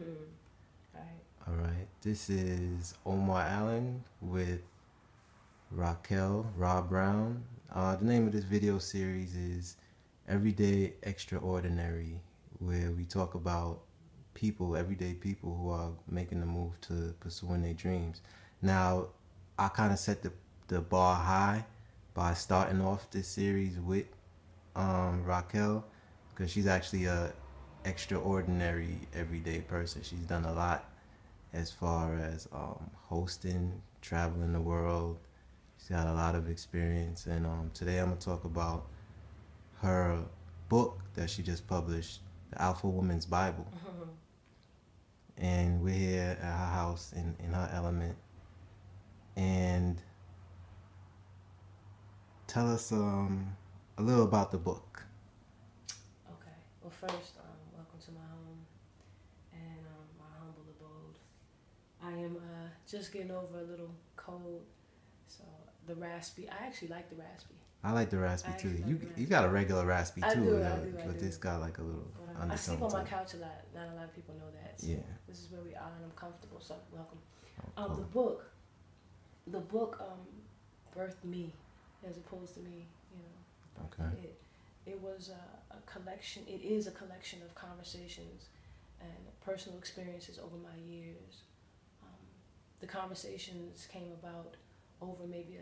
Right. All right. This is Omar Allen with Raquel Rob Brown. The name of this video series is Everyday Extraordinary, where we talk about people, everyday people who are making the move to pursuing their dreams. Now, I kind of set the bar high by starting off this series with Raquel, because she's actually a extraordinary everyday person. She's done a lot as far as hosting, traveling the world. She's got a lot of experience, and today I'm gonna talk about her book that she just published, The Alpha Woman's Bible. And we're here at her house in her element. And tell us a little about the book. Okay. Well, first, welcome to my home and my humble abode. I am just getting over a little cold, so the raspy. I actually like the raspy. I like the raspy I too. actually You like the you raspy. got a regular raspy I too, do, I do, I but do. this got like a little I sleep on undertone my to it. couch a lot. Not a lot of people know that. So Yeah. this is where we are, and I'm comfortable. So welcome. Oh, The cool. book, the book birthed me, as opposed to me. You know, Okay. it was a collection. It is a collection of conversations and personal experiences over my years. The conversations came about over maybe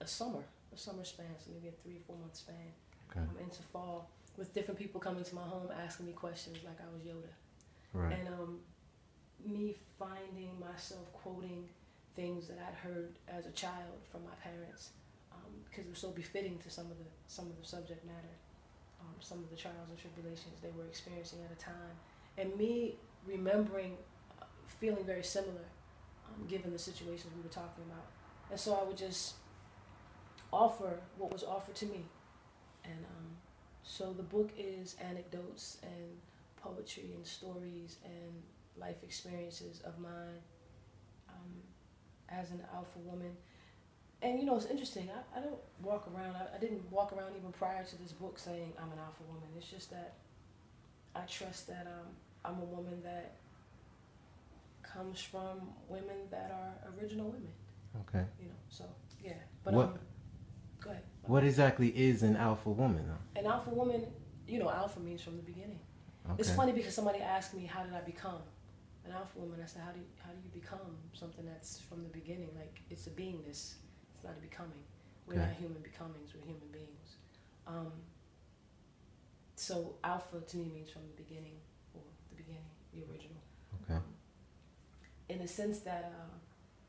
a summer span, so maybe a 3 or 4 month span, Okay. into fall, with different people coming to my home asking me questions like I was Yoda. Right. And me finding myself quoting things that I'd heard as a child from my parents, because it was so befitting to some of the subject matter, some of the trials and tribulations they were experiencing at a time, and me remembering, feeling very similar, given the situations we were talking about. And so I would just offer what was offered to me. And so the book is anecdotes and poetry and stories and life experiences of mine, as an alpha woman. And you know, it's interesting. I don't walk around, I didn't walk around even prior to this book saying I'm an alpha woman. It's just that I trust that I'm a woman that comes from women that are original women. Okay. You know, so yeah. But What go ahead. what exactly is an alpha woman? An alpha woman, you know, alpha means from the beginning. Okay. It's funny because somebody asked me, how did I become an alpha woman? I said, how do you become something that's from the beginning? Like, it's a beingness. It's not a becoming. We're Okay. not human becomings. We're human beings. So alpha to me means from the beginning, or the beginning, the original. Okay. In the sense that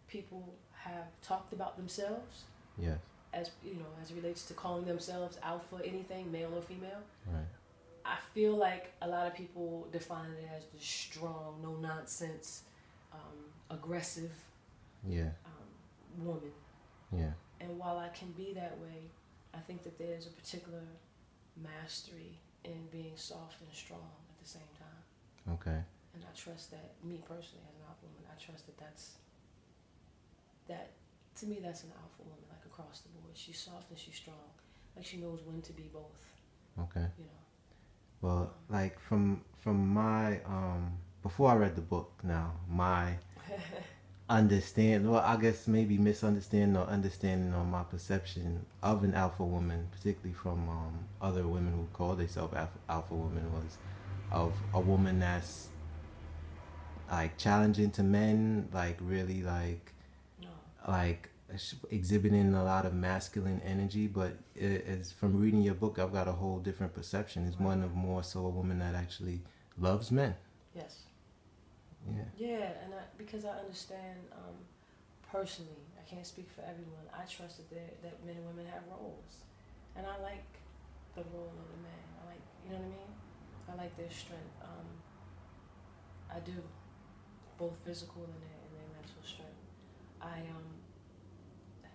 people have talked about themselves, Yes. as you know, as it relates to calling themselves alpha, anything, male or female. Right. I feel like a lot of people define it as the strong, no nonsense, aggressive, Yeah. woman. Yeah. And while I can be that way, I think that there's a particular mastery in being soft and strong at the same time. Okay. And I trust that, me personally as an alpha woman, I trust that that to me that's an alpha woman, like across the board. She's soft and she's strong, like she knows when to be both. Okay. You know. Well, like from my before I read the book, now my understand, well, I guess maybe misunderstanding or understanding on my perception of an alpha woman, particularly from other women who call themselves alpha women, was of a woman that's like challenging to men, like really No. like exhibiting a lot of masculine energy. But as from reading your book, I've got a whole different perception. It's one of more so a woman that actually loves men. Yes. Yeah. Yeah, and because I understand, personally, I can't speak for everyone. I trust that men and women have roles, and I like the role of the man. I like, you know what I mean? I like their strength. I do, both physical and their mental strength. I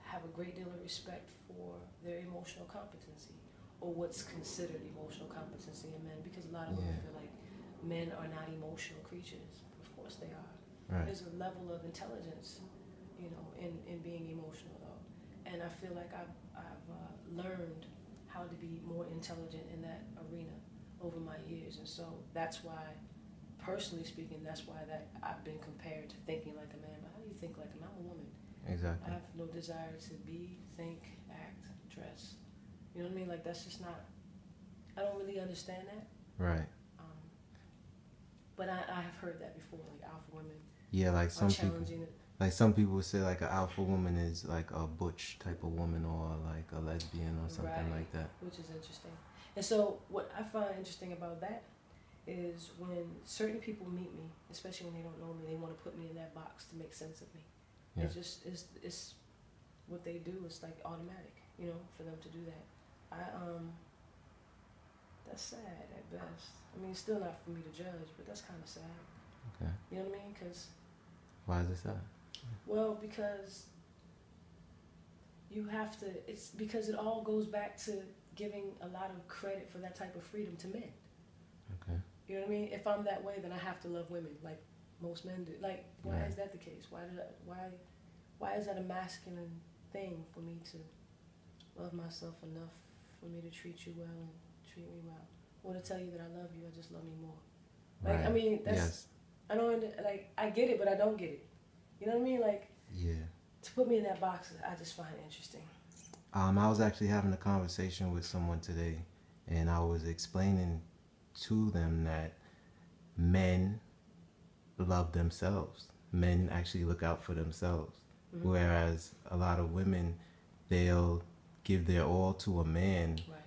have a great deal of respect for their emotional competency, or what's considered emotional competency in men, because a lot of women feel like men are not emotional creatures. Of course they are. Right. There's a level of intelligence, you know, in being emotional though, and I feel like I've learned how to be more intelligent in that arena over my years, and so that's why personally speaking, that's why that I've been compared to thinking like a man. But how do you think like a man? I'm a woman. Exactly. I have no desire to be, think, act, dress. You know what I mean? Like that's just not. I don't really understand that. Right. But I have heard that before. Like alpha women. Yeah, like some people. Challenging it. Like some people would say like an alpha woman is like a butch type of woman or like a lesbian or something like that. Which is interesting. And so what I find interesting about that is when certain people meet me, especially when they don't know me, they want to put me in that box to make sense of me. Yeah. It's what they do. It's like automatic, you know, for them to do that. That's sad at best. I mean, it's still not for me to judge, but that's kind of sad. Okay. You know what I mean? Because why is it sad? Well, because you have to. It's because it all goes back to giving a lot of credit for that type of freedom to men. Okay. You know what I mean? If I'm that way, then I have to love women like most men do. Like, why is that the case? Why is that a masculine thing for me to love myself enough for me to treat you well and treat me well, or to tell you that I love you? I just love me more. Like, right. I mean, that's. Yes. I don't like. I get it, but I don't get it. You know what I mean? Like. Yeah. To put me in that box, I just find it interesting. I was actually having a conversation with someone today, and I was explaining to them that men love themselves. Men actually look out for themselves. Mm-hmm. Whereas a lot of women, they'll give their all to a man. Right.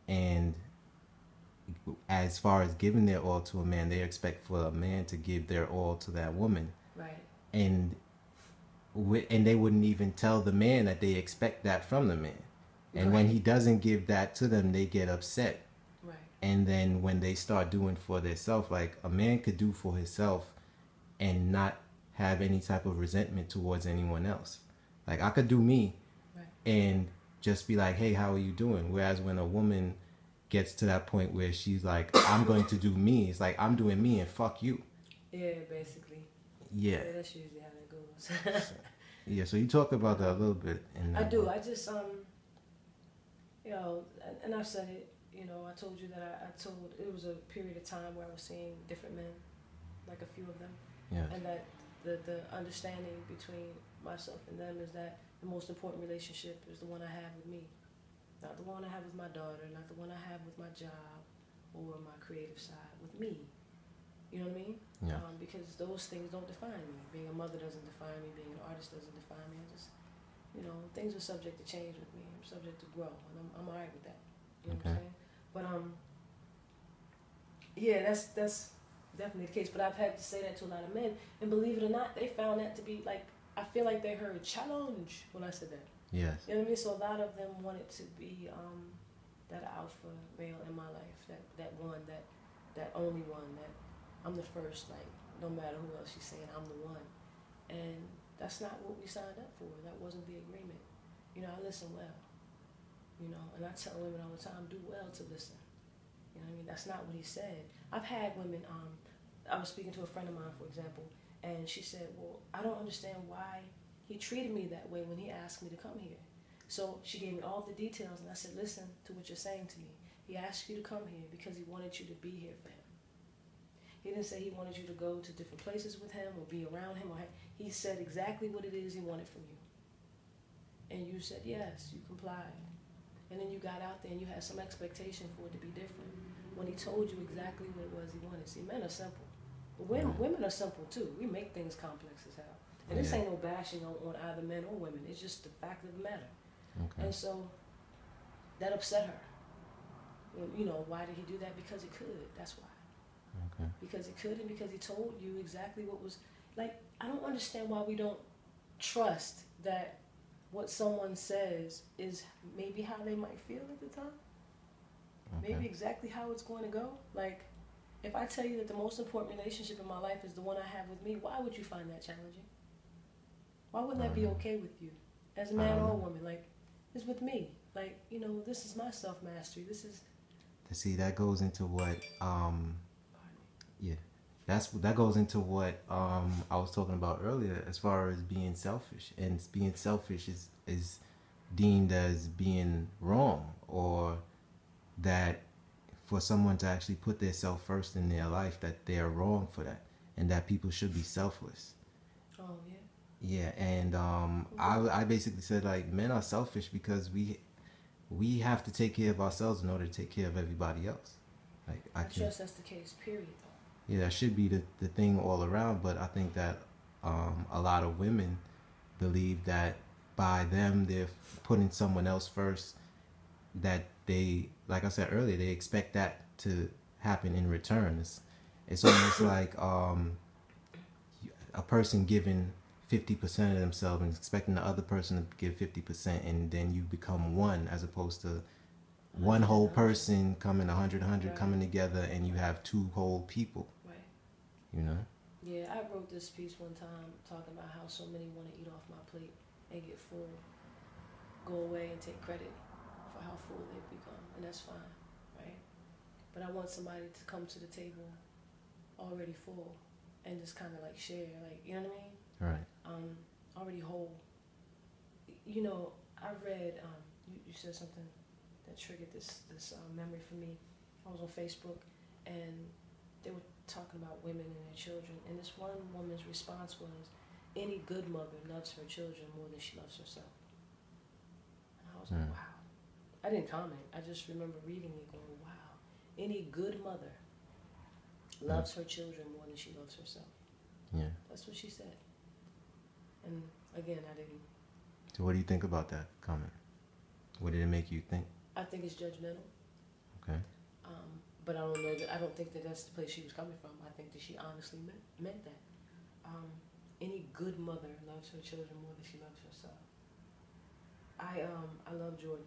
And as far as giving their all to a man, they expect for a man to give their all to that woman. Right. And they wouldn't even tell the man that they expect that from the man. And when he doesn't give that to them, they get upset. Right. And then when they start doing for themselves, like a man could do for himself and not have any type of resentment towards anyone else. Like I could do me and just be like, hey, how are you doing? Whereas when a woman gets to that point where she's like, I'm going to do me, it's like, I'm doing me and fuck you. Yeah, basically. Yeah. That's usually how that goes. Yeah, so you talk about that a little bit. I do. I just, you know, and I've said it, you know, I told you that I told, it was a period of time where I was seeing different men, like a few of them. Yes. And that the understanding between myself and them is that the most important relationship is the one I have with me. Not the one I have with my daughter, not the one I have with my job or my creative side, with me. You know what I mean? Yeah. Because those things don't define me. Being a mother doesn't define me. Being an artist doesn't define me. I just, you know, things are subject to change with me. I'm subject to grow, and I'm alright with that. You know what I'm saying? But yeah, that's definitely the case. But I've had to say that to a lot of men, and believe it or not, they found that to be like, I feel like they heard challenge when I said that. Yes. You know what I mean? So a lot of them wanted to be that alpha male in my life, that one, that only one, that I'm the first, like, no matter who else she's saying, I'm the one. And that's not what we signed up for. That wasn't the agreement. You know, I listen well. You know, and I tell women all the time, do well to listen. You know what I mean? That's not what he said. I've had women, I was speaking to a friend of mine, for example, and she said, well, I don't understand why he treated me that way when he asked me to come here. So she gave me all the details, and I said, listen to what you're saying to me. He asked you to come here because he wanted you to be here for him. He didn't say he wanted you to go to different places with him or be around him. He said exactly what it is he wanted from you. And you said yes, you complied. And then you got out there and you had some expectation for it to be different. When he told you exactly what it was he wanted. See, men are simple. But women are simple too. We make things complex as hell. And this ain't no bashing on either men or women. It's just the fact of the matter. Okay. And so that upset her. You know, why did he do that? Because he could. That's why. Okay. Because he could, and because he told you exactly what was, like, I don't understand why we don't trust that what someone says is maybe how they might feel at the time. Okay. Maybe exactly how it's going to go. Like, if I tell you that the most important relationship in my life is the one I have with me, why would you find that challenging? Why wouldn't that be okay with you? As a man or a woman, like, it's with me. Like, you know, this is my self-mastery. This is... See, that goes into what, that goes into what I was talking about earlier as far as being selfish. And being selfish is deemed as being wrong, or that for someone to actually put their self first in their life, that they are wrong for that, and that people should be selfless. Oh yeah. Yeah, and I basically said like men are selfish because we have to take care of ourselves in order to take care of everybody else. Like I trust that's the case. Period. Though. yeah, that should be the thing all around. But I think that a lot of women believe that by them they're putting someone else first, that they, like I said earlier, they expect that to happen in return. It's almost like a person giving 50% of themselves and expecting the other person to give 50%, and then you become one, as opposed to one whole person coming 100 right. coming together, and you have two whole people. Right. You know. Yeah, I wrote this piece one time talking about how so many want to eat off my plate and get full, go away and take credit for how full they've become, and that's fine, right? But I want somebody to come to the table already full and just kind of like share, like, you know what I mean? Right. Already whole. You know, I read, you said something that triggered this memory for me. I was on Facebook and they were talking about women and their children, and this one woman's response was, any good mother loves her children more than she loves herself. And I was like, wow. I didn't comment. I just remember reading it going, wow. Any good mother loves her children more than she loves herself. Yeah. That's what she said. And again, I didn't. So what do you think about that comment? What did it make you think? I think it's judgmental. Okay. But I don't know that. I don't think that that's the place she was coming from. I think that she honestly meant that. Any good mother loves her children more than she loves herself. I love Jordan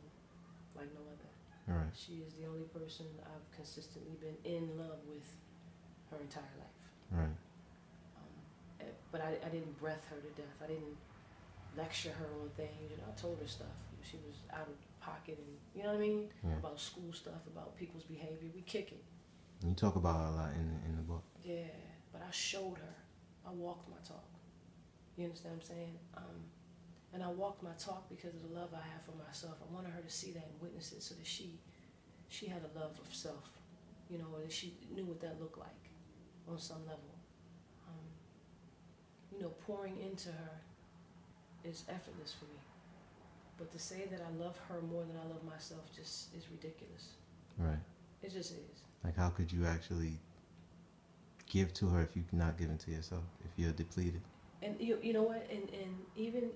like no other. All right. She is the only person I've consistently been in love with her entire life. Right. But I didn't breath her to death. I didn't lecture her on things. You know, I told her stuff. She was out of pocket, and you know what I mean, about school stuff, about people's behavior. We kick it. You talk about it a lot in the book. Yeah, but I showed her. I walked my talk. You understand what I'm saying? And I walked my talk because of the love I have for myself. I wanted her to see that and witness it, so that she had a love of self. You know, that she knew what that looked like on some level. You know, pouring into her is effortless for me. But to say that I love her more than I love myself just is ridiculous. Right. It just is. Like, how could you actually give to her if you're not giving to yourself, if you're depleted? And you know what? And even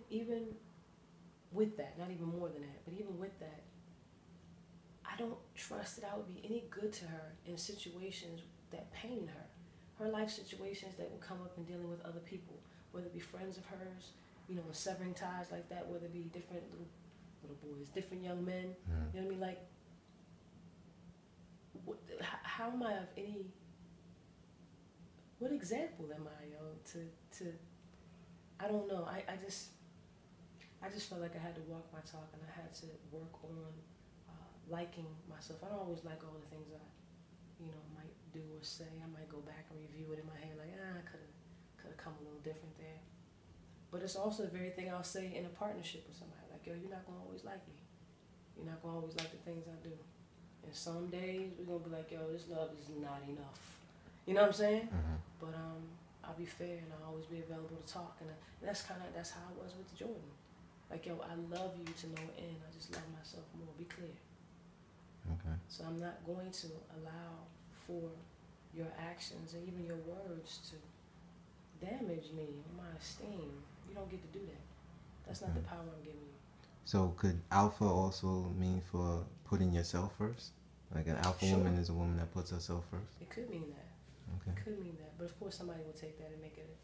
with that, not even more than that, but even with that, I don't trust that I would be any good to her in situations that pain her. Her life situations that would come up in dealing with other people, whether it be friends of hers, you know, severing ties like that, whether it be different little boys, different young men, you know what I mean? Like, how am I of any, what example am I, to I don't know, I just felt like I had to walk my talk, and I had to work on liking myself. I don't always like all the things I, you know, might do or say. I might go back and review it in my head, like, I could have come a little different there. But it's also the very thing I'll say in a partnership with somebody. Like, yo, you're not going to always like me. You're not going to always like the things I do. And some days we're going to be like, yo, this love is not enough. You know what I'm saying? Mm-hmm. But I'll be fair, and I'll always be available to talk. And that's how I was with Jordan. Like, yo, I love you to no end. I just love myself more. Be clear. Okay. So I'm not going to allow for your actions and even your words to damage me or my esteem. You don't get to do that. That's not the power I'm giving you. So could alpha also mean for putting yourself first? Like, an alpha woman is a woman that puts herself first? It could mean that. Okay. It could mean that. But of course somebody will take that and make it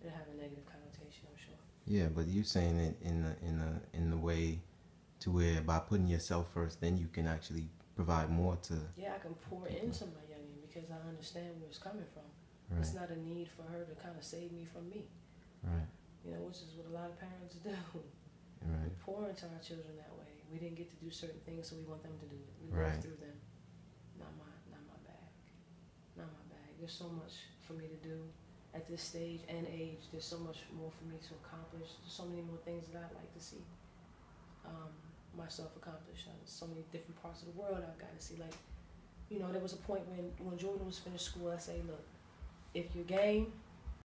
have a negative connotation, I'm sure. Yeah, but you saying it in the way to where by putting yourself first, then you can actually provide more to. Yeah, I can pour people. into my youngin because I understand where it's coming from. Right. It's not a need for her to kind of save me from me. Right. You know, which is what a lot of parents do. Right. We pour into our children that way. We didn't get to do certain things, so we want them to do it. We Right. live through them. Not my bag. Not my bag. There's so much for me to do at this stage and age. There's so much more for me to accomplish. There's so many more things that I'd like to see myself accomplish. So many different parts of the world I've got to see. Like, you know, there was a point when Jordan was finished school, I say, look, if you're game,